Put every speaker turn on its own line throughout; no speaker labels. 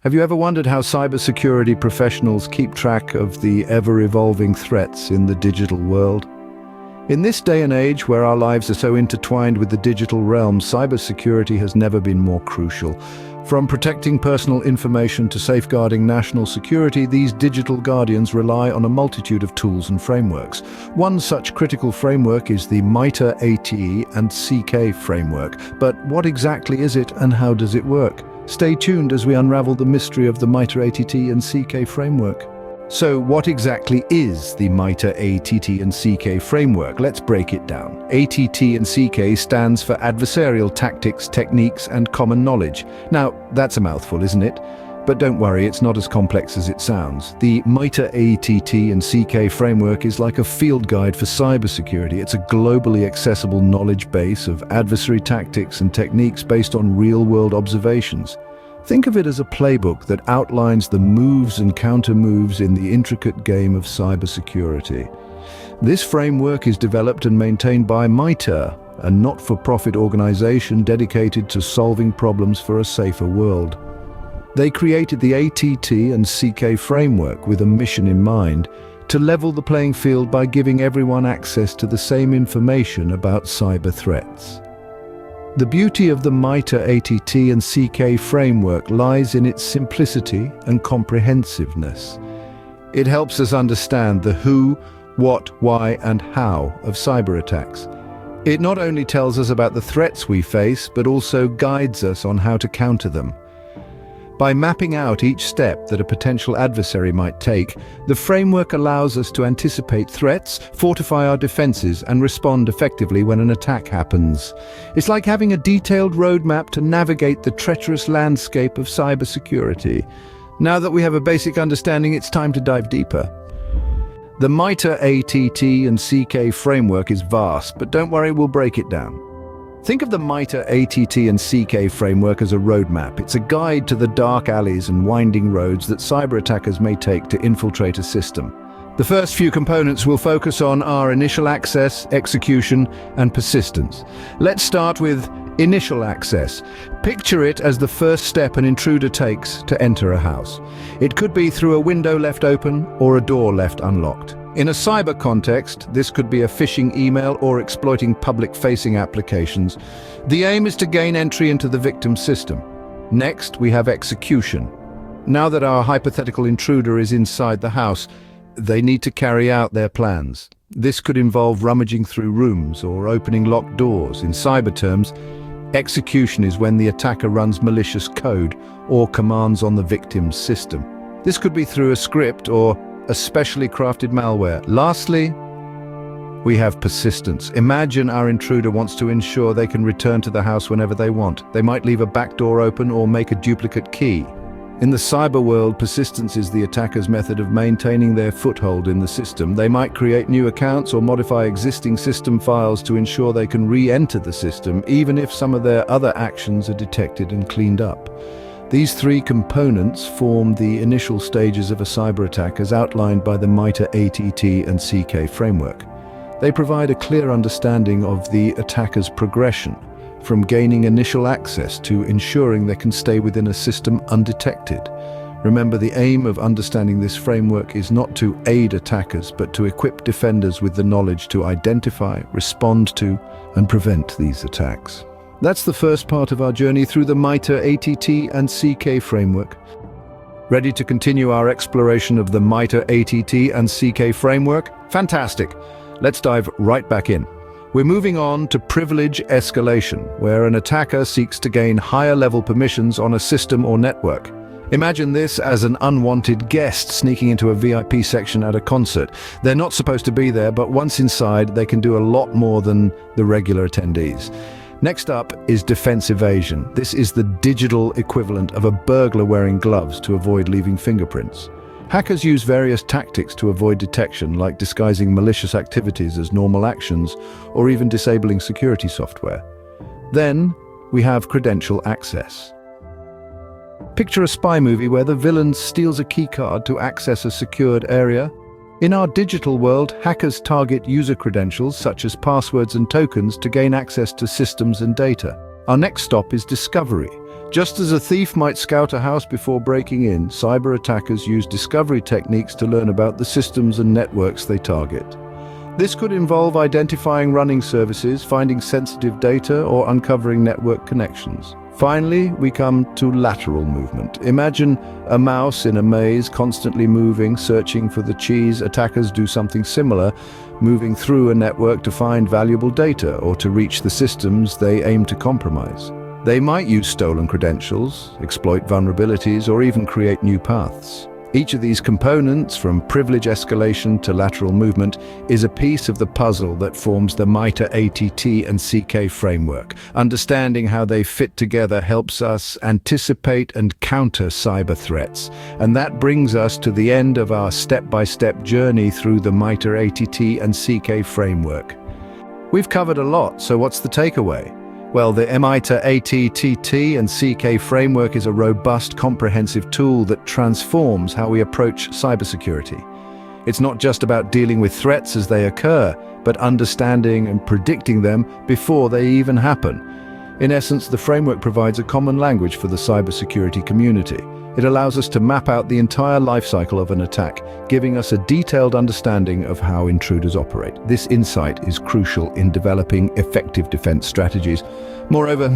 Have you ever wondered how cybersecurity professionals keep track of the ever-evolving threats in the digital world? In this day and age where our lives are so intertwined with the digital realm, cybersecurity has never been more crucial. From protecting personal information to safeguarding national security, these digital guardians rely on a multitude of tools and frameworks. One such critical framework is the MITRE ATT&CK Framework. But what exactly is it and how does it work? Stay tuned as we unravel the mystery of the MITRE ATT&CK Framework. So what exactly is the MITRE ATT&CK Framework? Let's break it down. ATT&CK stands for Adversarial Tactics, Techniques and Common Knowledge. Now, that's a mouthful, isn't it? But don't worry, it's not as complex as it sounds. The MITRE ATT&CK Framework is like a field guide for cybersecurity. It's a globally accessible knowledge base of adversary tactics and techniques based on real-world observations. Think of it as a playbook that outlines the moves and counter-moves in the intricate game of cybersecurity. This framework is developed and maintained by MITRE, a not-for-profit organization dedicated to solving problems for a safer world. They created the ATT&CK Framework with a mission in mind: to level the playing field by giving everyone access to the same information about cyber threats. The beauty of the MITRE ATT&CK Framework lies in its simplicity and comprehensiveness. It helps us understand the who, what, why, and how of cyber attacks. It not only tells us about the threats we face, but also guides us on how to counter them. By mapping out each step that a potential adversary might take, the framework allows us to anticipate threats, fortify our defenses, and respond effectively when an attack happens. It's like having a detailed roadmap to navigate the treacherous landscape of cybersecurity. Now that we have a basic understanding, it's time to dive deeper. The MITRE ATT&CK Framework is vast, but don't worry, we'll break it down. Think of the MITRE ATT&CK Framework as a roadmap. It's a guide to the dark alleys and winding roads that cyber attackers may take to infiltrate a system. The first few components we'll focus on are initial access, execution, and persistence. Let's start with initial access. Picture it as the first step an intruder takes to enter a house. It could be through a window left open or a door left unlocked. In a cyber context, this could be a phishing email or exploiting public-facing applications. The aim is to gain entry into the victim's system. Next, we have execution. Now that our hypothetical intruder is inside the house, they need to carry out their plans. This could involve rummaging through rooms or opening locked doors. In cyber terms, execution is when the attacker runs malicious code or commands on the victim's system. This could be through a script or a specially crafted malware. Lastly, we have persistence. Imagine our intruder wants to ensure they can return to the house whenever they want. They might leave a back door open or make a duplicate key. In the cyber world, persistence is the attacker's method of maintaining their foothold in the system. They might create new accounts or modify existing system files to ensure they can re-enter the system, even if some of their other actions are detected and cleaned up. These three components form the initial stages of a cyber attack as outlined by the MITRE ATT&CK Framework. They provide a clear understanding of the attacker's progression, from gaining initial access to ensuring they can stay within a system undetected. Remember, the aim of understanding this framework is not to aid attackers, but to equip defenders with the knowledge to identify, respond to, and prevent these attacks. That's the first part of our journey through the MITRE ATT&CK Framework. Ready to continue our exploration of the MITRE ATT&CK Framework? Fantastic! Let's dive right back in. We're moving on to privilege escalation, where an attacker seeks to gain higher-level permissions on a system or network. Imagine this as an unwanted guest sneaking into a VIP section at a concert. They're not supposed to be there, but once inside, they can do a lot more than the regular attendees. Next up is defense evasion. This is the digital equivalent of a burglar wearing gloves to avoid leaving fingerprints. Hackers use various tactics to avoid detection, like disguising malicious activities as normal actions, or even disabling security software. Then, we have credential access. Picture a spy movie where the villain steals a keycard to access a secured area. In our digital world, hackers target user credentials such as passwords and tokens to gain access to systems and data. Our next stop is discovery. Just as a thief might scout a house before breaking in, cyber attackers use discovery techniques to learn about the systems and networks they target. This could involve identifying running services, finding sensitive data, or uncovering network connections. Finally, we come to lateral movement. Imagine a mouse in a maze, constantly moving, searching for the cheese. Attackers do something similar, moving through a network to find valuable data or to reach the systems they aim to compromise. They might use stolen credentials, exploit vulnerabilities, or even create new paths. Each of these components, from privilege escalation to lateral movement, is a piece of the puzzle that forms the MITRE ATT&CK framework. Understanding how they fit together helps us anticipate and counter cyber threats. And that brings us to the end of our step-by-step journey through the MITRE ATT&CK framework. We've covered a lot, so what's the takeaway? Well, the MITRE ATT&CK framework is a robust, comprehensive tool that transforms how we approach cybersecurity. It's not just about dealing with threats as they occur, but understanding and predicting them before they even happen. In essence, the framework provides a common language for the cybersecurity community. It allows us to map out the entire life cycle of an attack, giving us a detailed understanding of how intruders operate. This insight is crucial in developing effective defense strategies. Moreover,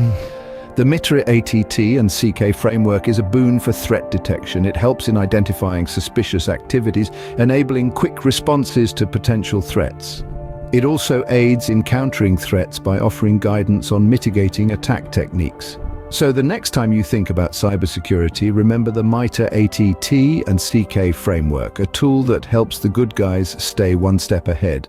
the MITRE ATT&CK framework is a boon for threat detection. It helps in identifying suspicious activities, enabling quick responses to potential threats. It also aids in countering threats by offering guidance on mitigating attack techniques. So the next time you think about cybersecurity, remember the MITRE ATT&CK framework, a tool that helps the good guys stay one step ahead.